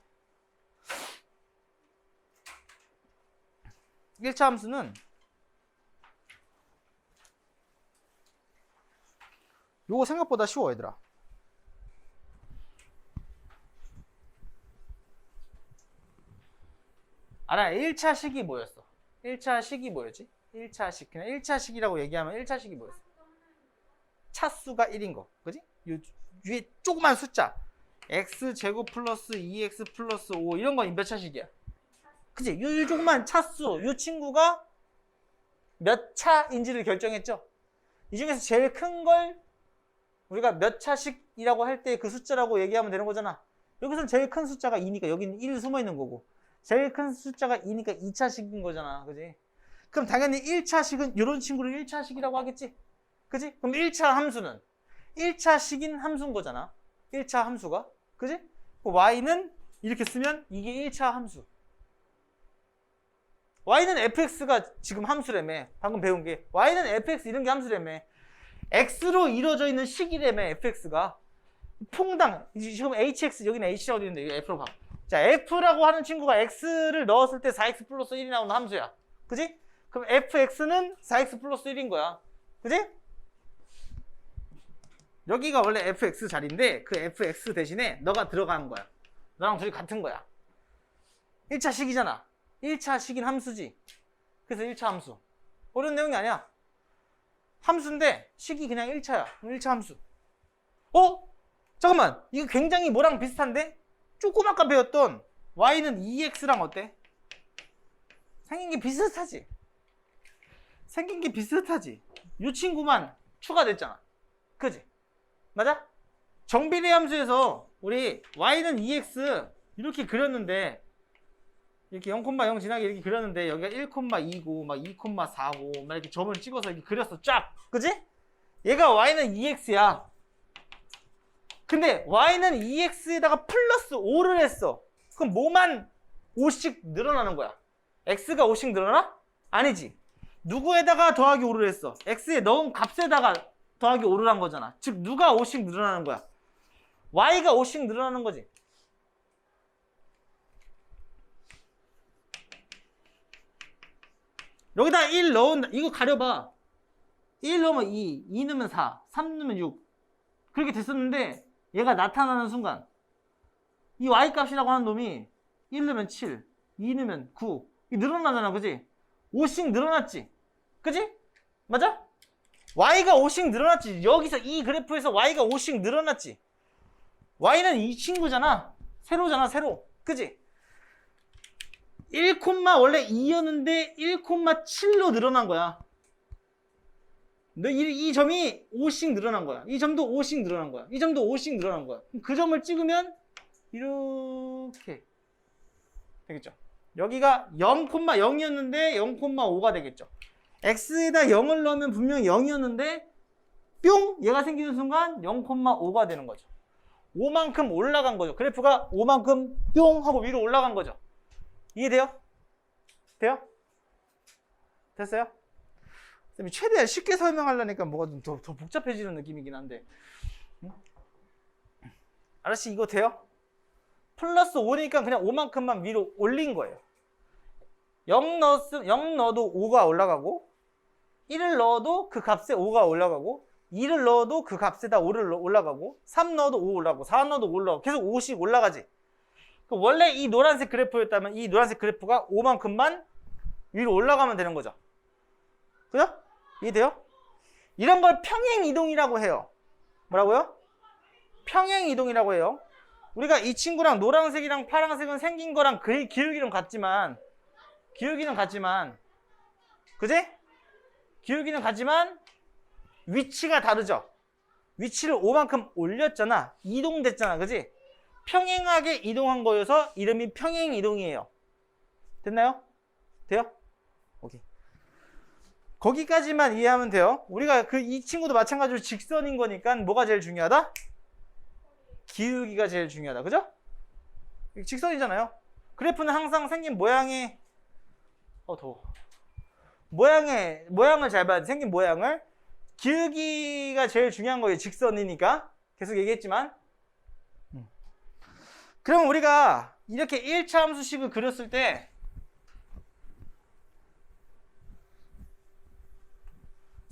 1차 함수는 요거 생각보다 쉬워 얘들아. 알아. 1차식이 뭐였어? 1차식이 뭐였지? 1차식. 그냥 1차식이라고 얘기하면 1차식이 뭐였어? 차수가 1인 거. 그지? 요 위에 조그만 숫자. x제곱 플러스 2x 플러스 5 이런 건 몇 차식이야? 그지? 요 조그만 차수. 요 친구가 몇 차인지를 결정했죠? 이 중에서 제일 큰 걸 우리가 몇 차식이라고 할 때 그 숫자라고 얘기하면 되는 거잖아. 여기서는 제일 큰 숫자가 2니까 여기는 1 숨어 있는 거고. 제일 큰 숫자가 2니까 2차식인 거잖아. 그지? 그럼 당연히 1차식은 이런 친구를 1차식이라고 하겠지? 그지? 그럼 1차 함수는 1차식인 함수인 거잖아. 1차 함수가. 그지? y는 이렇게 쓰면 이게 1차 함수. y는 fx가 지금 함수라며. 방금 배운 게. y는 fx 이런 게 함수라며. x로 이루어져 있는 식이라며 fx가. 퐁당. 지금 hx 여기는 h가 어디 있는데 이거 f로 봐. 자, f라고 하는 친구가 x를 넣었을 때 4x 플러스 1이 나오는 함수야. 그지? 그럼 fx는 4x 플러스 1인 거야. 그지? 여기가 원래 fx 자리인데 그 fx 대신에 너가 들어가는 거야. 너랑 둘이 같은 거야. 1차식이잖아. 1차식인 함수지. 그래서 1차 함수. 어려운 내용이 아니야. 함수인데 식이 그냥 1차야. 1차 함수. 잠깐만. 이거 굉장히 뭐랑 비슷한데? 조금 아까 배웠던 y는 2x랑 어때? 생긴 게 비슷하지? 생긴 게 비슷하지? 이 친구만 추가됐잖아. 그지? 맞아? 정비례 함수에서 우리 y는 2x 이렇게 그렸는데 이렇게 0,0 지나게 이렇게 그렸는데 여기가 1,2고 막 2,4고 막 이렇게 점을 찍어서 이렇게 그렸어. 쫙. 그지? 얘가 y는 2x야. 근데 y는 2x에다가 플러스 5를 했어. 그럼 뭐만 5씩 늘어나는 거야? x가 5씩 늘어나? 아니지. 누구에다가 더하기 5를 했어? x에 넣은 값에다가 더하기 5를 한 거잖아. 즉 누가 5씩 늘어나는 거야? y가 5씩 늘어나는 거지. 여기다 1 넣은다. 이거 가려봐. 1 넣으면 2, 2 넣으면 4, 3 넣으면 6. 그렇게 됐었는데 얘가 나타나는 순간 이 y 값이라고 하는 놈이 1 넣으면 7, 2 넣으면 9. 이 늘어나잖아. 그지? 5씩 늘어났지. 그지? 맞아? y가 5씩 늘어났지. 여기서 이 그래프에서 y가 5씩 늘어났지. y는 이 친구잖아. 세로잖아. 세로. 그지? 1, 원래 2였는데 1,7로 늘어난 거야. 이 점이 5씩 늘어난 거야. 이 점도 5씩 늘어난 거야. 이 점도 5씩 늘어난 거야. 그 점을 찍으면 이렇게 되겠죠. 여기가 0,0이었는데 0,5가 되겠죠. x에다 0을 넣으면 분명히 0이었는데 뿅! 얘가 생기는 순간 0,5가 되는 거죠. 5만큼 올라간 거죠. 그래프가 5만큼 뿅! 하고 위로 올라간 거죠. 이해돼요? 돼요? 됐어요? 최대한 쉽게 설명하려니까 뭐가 좀 더 복잡해지는 느낌이긴 한데. 아저씨 이거 돼요? 플러스 5니까 그냥 5만큼만 위로 올린 거예요. 0 넣어도 5가 올라가고 1을 넣어도 그 값에 5가 올라가고 2를 넣어도 그 값에다 5를 올라가고 3 넣어도 5 올라가고 4 넣어도 5 올라가고 계속 5씩 올라가지. 원래 이 노란색 그래프였다면 이 노란색 그래프가 5만큼만 위로 올라가면 되는 거죠. 그죠? 이해돼요? 이런 걸 평행이동이라고 해요. 뭐라고요? 평행이동이라고 해요. 우리가 이 친구랑 노란색이랑 파란색은 생긴 거랑 기울기는 같지만 그지? 기울기는 같지만 위치가 다르죠. 위치를 5만큼 올렸잖아. 이동됐잖아. 그지? 평행하게 이동한 거여서 이름이 평행이동이에요. 됐나요? 돼요? 오케이. 거기까지만 이해하면 돼요. 우리가 이 친구도 마찬가지로 직선인 거니까 뭐가 제일 중요하다? 기울기가 제일 중요하다. 그죠? 직선이잖아요. 그래프는 항상 생긴 모양의 더워. 모양을 잘 봐야 돼. 생긴 모양을. 기울기가 제일 중요한 거예요. 직선이니까. 계속 얘기했지만. 그럼 우리가 이렇게 1차 함수식을 그렸을 때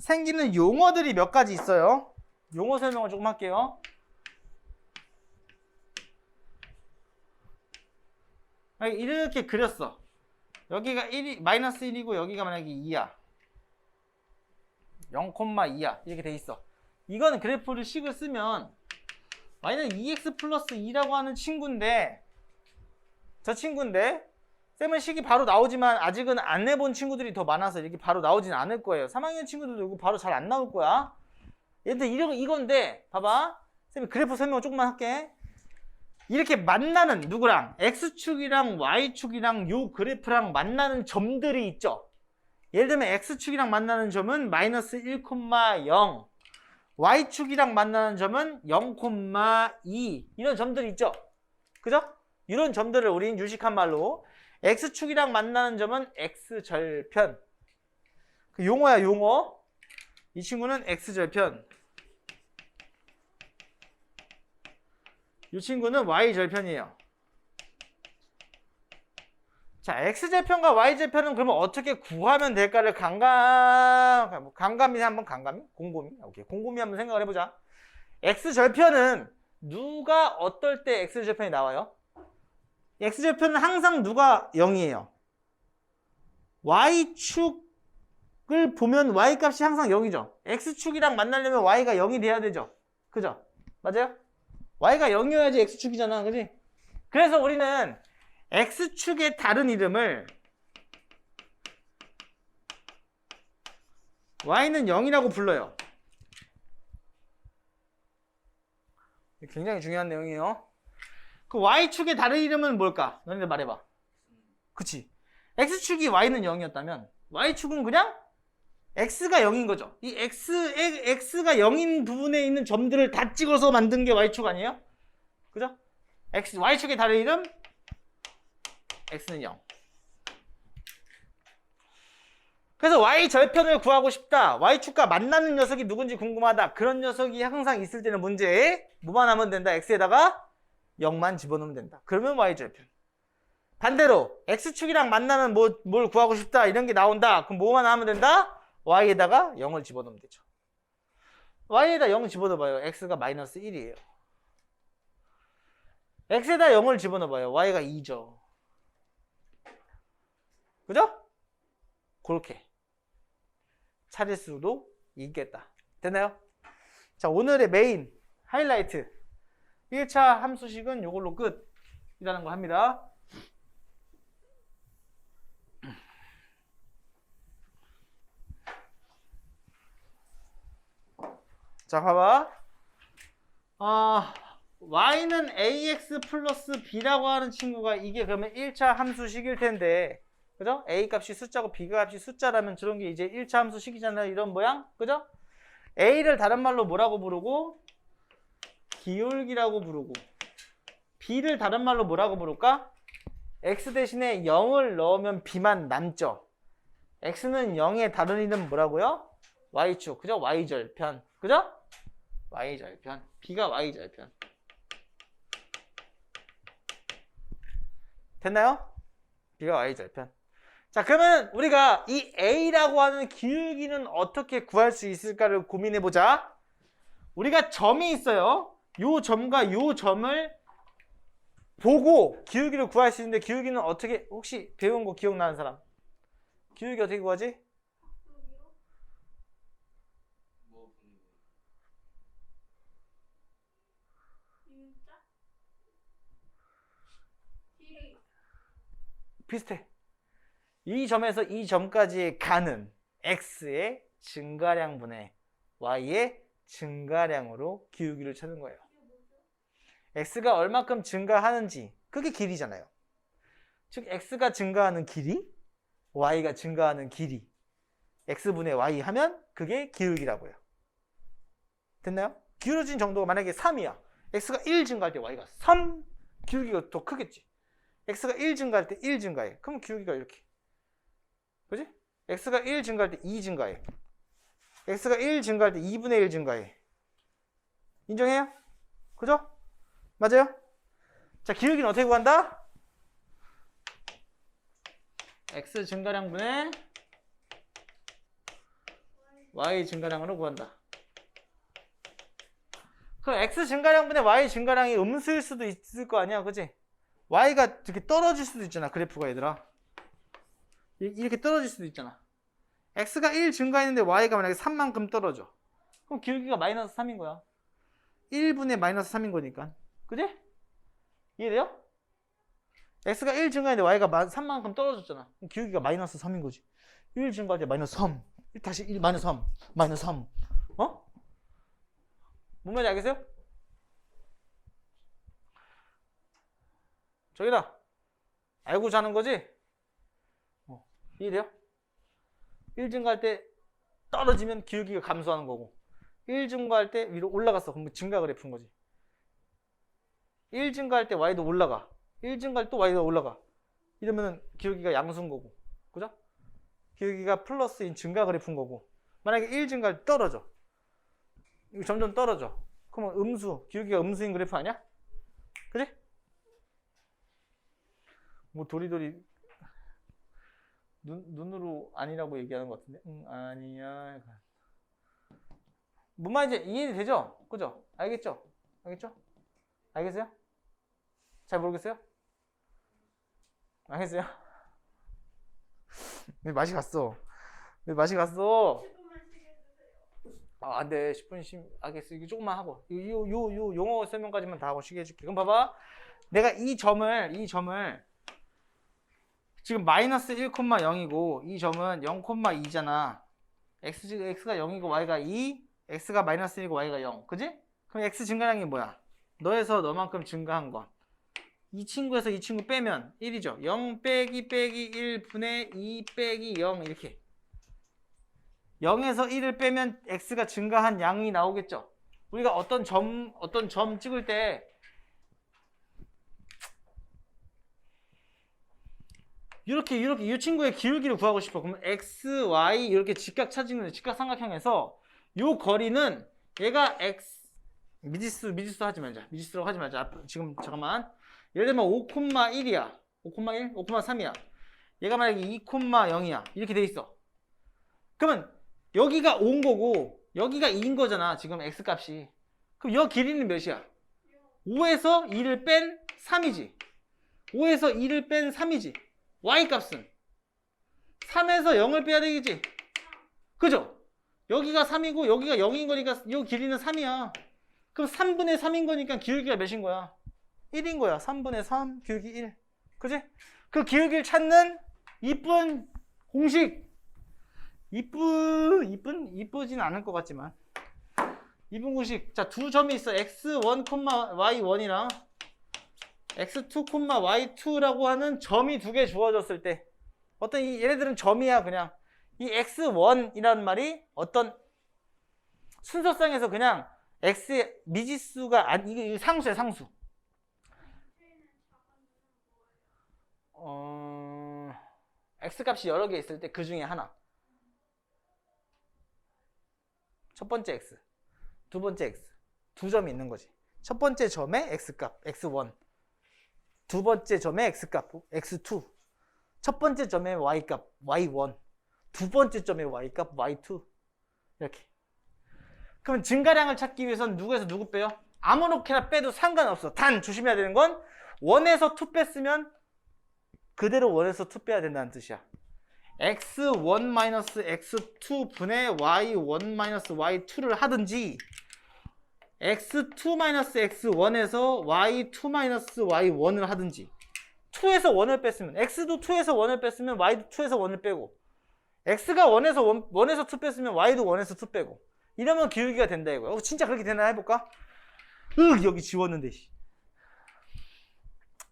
생기는 용어들이 몇 가지 있어요. 용어 설명을 조금 할게요. 이렇게 그렸어. 여기가 1이, 마이너스 1이고 여기가 만약에 2야. 0,2야. 이렇게 돼 있어. 이건 그래프를 식을 쓰면 마이너스 2x 플러스 2라고 하는 친구인데, 저 친구인데 쌤은 식이 바로 나오지만 아직은 안 해본 친구들이 더 많아서 이렇게 바로 나오진 않을 거예요. 3학년 친구들도 이거 바로 잘 안 나올 거야. 얘들 이건데 봐봐. 쌤이 그래프 설명 조금만 할게. 이렇게 만나는 누구랑 x축이랑 y축이랑 요 그래프랑 만나는 점들이 있죠. 예를 들면 x축이랑 만나는 점은 마이너스 1,0 y축이랑 만나는 점은 0,2 이런 점들이 있죠. 그죠? 이런 점들을 우린 유식한 말로 x축이랑 만나는 점은 x절편. 그 용어야 용어. 이 친구는 x절편. 이 친구는 y절편이에요. 자, x절편과 y절편은 그러면 어떻게 구하면 될까를 곰곰이 한번 생각을 해보자. x절편은 누가 어떨 때 x절편이 나와요? x절편은 항상 누가 0이에요. y축을 보면 y값이 항상 0이죠. x축이랑 만나려면 y가 0이 돼야 되죠. 그죠? 맞아요? y가 0이어야지 x축이잖아. 그지? 그래서 우리는 x축의 다른 이름을 y는 0이라고 불러요. 굉장히 중요한 내용이에요. 그 y축의 다른 이름은 뭘까? 너희들 말해봐. 그치? x축이 y는 0이었다면 y축은 그냥 x가 0인 거죠. 이 x가 0인 부분에 있는 점들을 다 찍어서 만든 게 y축 아니에요? 그죠? y축의 다른 이름 x는 0. 그래서 y절편을 구하고 싶다. y축과 만나는 녀석이 누군지 궁금하다. 그런 녀석이 항상 있을 때는 문제에 뭐만 하면 된다. x에다가 0만 집어넣으면 된다. 그러면 y절편. 반대로 x축이랑 만나는 뭘 구하고 싶다. 이런 게 나온다. 그럼 뭐만 하면 된다? y에다가 0을 집어넣으면 되죠. y에다 0 집어넣어봐요. x가 마이너스 1이에요. x에다 0을 집어넣어봐요. y가 2죠. 그죠? 그렇게 찾을 수도 있겠다. 됐나요? 자, 오늘의 메인 하이라이트 1차 함수식은 이걸로 끝이라는 걸 합니다. 자, 봐봐. y는 ax 플러스 b라고 하는 친구가 이게 그러면 1차 함수식일 텐데, 그죠? a 값이 숫자고 b 값이 숫자라면 저런 게 이제 1차 함수식이잖아요. 이런 모양, 그죠? a를 다른 말로 뭐라고 부르고, 기울기라고 부르고, b를 다른 말로 뭐라고 부를까? x 대신에 0을 넣으면 b만 남죠. x는 0의 다른 이름 뭐라고요? y축, 그죠? y절편, 그죠? y절편, b가 y절편. 됐나요? b가 y절편. 자, 그러면 우리가 이 a라고 하는 기울기는 어떻게 구할 수 있을까를 고민해보자. 우리가 점이 있어요. 요 점과 요 점을 보고 기울기를 구할 수 있는데, 기울기는 어떻게, 혹시 배운 거 기억나는 사람? 기울기 어떻게 구하지? 비슷해. 이 점에서 이 점까지 가는 x의 증가량분의 y의 증가량으로 기울기를 찾는 거예요. x가 얼마큼 증가하는지, 그게 길이잖아요. 즉 x가 증가하는 길이, y가 증가하는 길이, x분의 y 하면 그게 기울기라고요. 됐나요? 기울어진 정도가 만약에 3이야. x가 1 증가할 때 y가 3, 기울기가 더 크겠지. x가 1 증가할 때 1 증가해. 그럼 기울기가 이렇게. 그지? x가 1 증가할 때 2 증가해. x가 1 증가할 때 2분의 1 증가해. 인정해요? 그죠? 맞아요? 자, 기울기는 어떻게 구한다? x 증가량분의 y 증가량으로 구한다. 그럼 x 증가량분의 y 증가량이 음수일 수도 있을 거 아니야, 그지? y가 이렇게 떨어질 수도 있잖아, 그래프가 얘들아. 이렇게 떨어질 수도 있잖아. x가 1 증가했는데 y가 만약에 3만큼 떨어져. 그럼 기울기가 마이너스 3인 거야. 1분의 마이너스 3인 거니까. 그지? 이해돼요? x가 1 증가했는데 y가 3만큼 떨어졌잖아. 그럼 기울기가 마이너스 3인 거지. 1 증가할 때 마이너스 3. 다시 1 마이너스 3. 마이너스 3. 어? 뭔 말인지 알겠어요? 저기다. 알고 자는 거지? 이해돼요? 1 증가할 때 떨어지면 기울기가 감소하는 거고 1 증가할 때 위로 올라갔어. 그럼 증가 그래프인 거지. 1 증가할 때 y도 올라가. 1 증가할 때 또 y도 올라가. 이러면 기울기가 양수인 거고. 그죠? 기울기가 플러스인 증가 그래프인 거고. 만약에 1 증가할 때 떨어져. 이거 점점 떨어져. 그러면 음수, 기울기가 음수인 그래프 아니야? 그지? 뭐 도리도리 눈으로 아니라고 얘기하는 것 같은데. 아니야. 뭔 말인지 이해되죠? 그죠? 알겠죠? 알겠죠? 알겠어요? 잘 모르겠어요? 알겠어요? 왜 맛이 갔어? 왜 맛이 갔어? 아, 안 돼. 10분 알겠어. 이거 조금만 하고. 요 용어 설명까지만 다 하고 쉬게 해줄게. 그럼 봐봐. 내가 이 점을 지금 마이너스 1,0이고 이 점은 0,2잖아. x가 0이고 y가 2, x가 마이너스 1이고 y가 0. 그지? 그럼 x 증가량이 뭐야? 너에서 너만큼 증가한 건. 이 친구에서 이 친구 빼면 1이죠. 0 빼기 1분의 2 빼기 0 이렇게. 0에서 1을 빼면 x가 증가한 양이 나오겠죠. 우리가 어떤 점 찍을 때 이렇게 이 친구의 기울기를 구하고 싶어. 그러면 x, y 이렇게 직각차지는 직각삼각형에서 이 거리는 얘가 x 미지수 하지 말자. 미지수라고 하지 말자. 지금 잠깐만. 예를 들면 5,1이야. 5,1? 5,3이야. 얘가 만약에 2,0이야. 이렇게 돼 있어. 그러면 여기가 5인 거고 여기가 2인 거잖아. 지금 x 값이. 그럼 여 길이는 몇이야? 5에서 2를 뺀 3이지. 5에서 2를 뺀 3이지. y 값은 3에서 0을 빼야 되겠지. 그죠? 여기가 3이고 여기가 0인 거니까 이 길이는 3이야. 그럼 3분의 3인 거니까 기울기가 몇인 거야? 1인 거야. 3분의 3 기울기 1. 그지? 그 기울기를 찾는 이쁜 공식. 이쁘진 않을 것 같지만 이쁜 공식. 자, 두 점이 있어. x1, y1이랑 x2, y2라고 하는 점이 두 개 주어졌을 때 어떤 얘네들은 점이야. 그냥 이 x1이라는 말이 어떤 순서상에서 그냥 x 미지수가 아니 이게 상수야. 상수. x 값이 여러 개 있을 때 그 중에 하나. 첫 번째 x, 두 번째 x, 두 점이 있는 거지. 첫 번째 점의 x값 x1, 두 번째 점의 x값 x2, 첫 번째 점의 y값 y1, 두 번째 점의 y값 y2. 이렇게. 그럼 증가량을 찾기 위해서는 누구에서 누구 빼요? 아무렇게나 빼도 상관없어. 단 조심해야 되는 건 1에서 2 뺐으면 그대로 1에서 2 빼야 된다는 뜻이야. x1-x2 분의 y1-y2를 하든지 x2-x1에서 y2-y1을 하든지 2에서 1을 뺐으면 x도 2에서 1을 뺐으면 y도 2에서 1을 빼고 x가 1에서 2 뺐으면 y도 1에서 2 빼고 이러면 기울기가 된다 이거야. 진짜 그렇게 되나 해볼까? 여기 지웠는데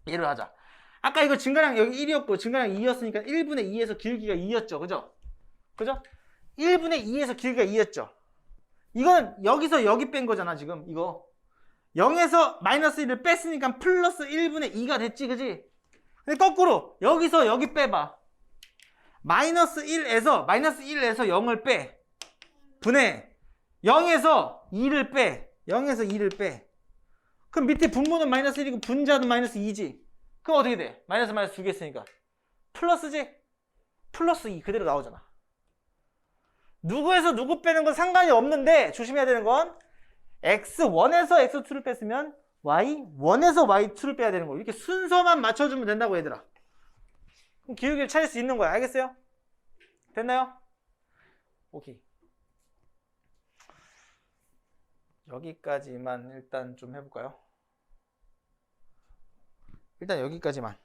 얘를 하자. 아까 이거 증가량 여기 1이었고 증가량 2였으니까 1분의 2에서 기울기가 2였죠. 그죠? 그죠? 1분의 2에서 기울기가 2였죠. 이건 여기서 여기 뺀 거잖아. 지금 이거 0에서 마이너스 1을 뺐으니까 플러스 1분의 2가 됐지. 그지? 근데 거꾸로 여기서 여기 빼봐. 마이너스 1에서 0을 빼 분의 0에서 2를 빼 0에서 2를 빼. 그럼 밑에 분모는 마이너스 1이고 분자는 마이너스 2지. 그럼 어떻게 돼? 마이너스 두 개 있으니까 플러스지? 플러스 2 그대로 나오잖아. 누구에서 누구 빼는 건 상관이 없는데 조심해야 되는 건 x1에서 x2를 뺐으면 y1에서 y2를 빼야 되는 거예요. 이렇게 순서만 맞춰주면 된다고 얘들아. 그럼 기울기를 찾을 수 있는 거야. 알겠어요? 됐나요? 오케이. 여기까지만 일단 좀 해볼까요? 일단 여기까지만.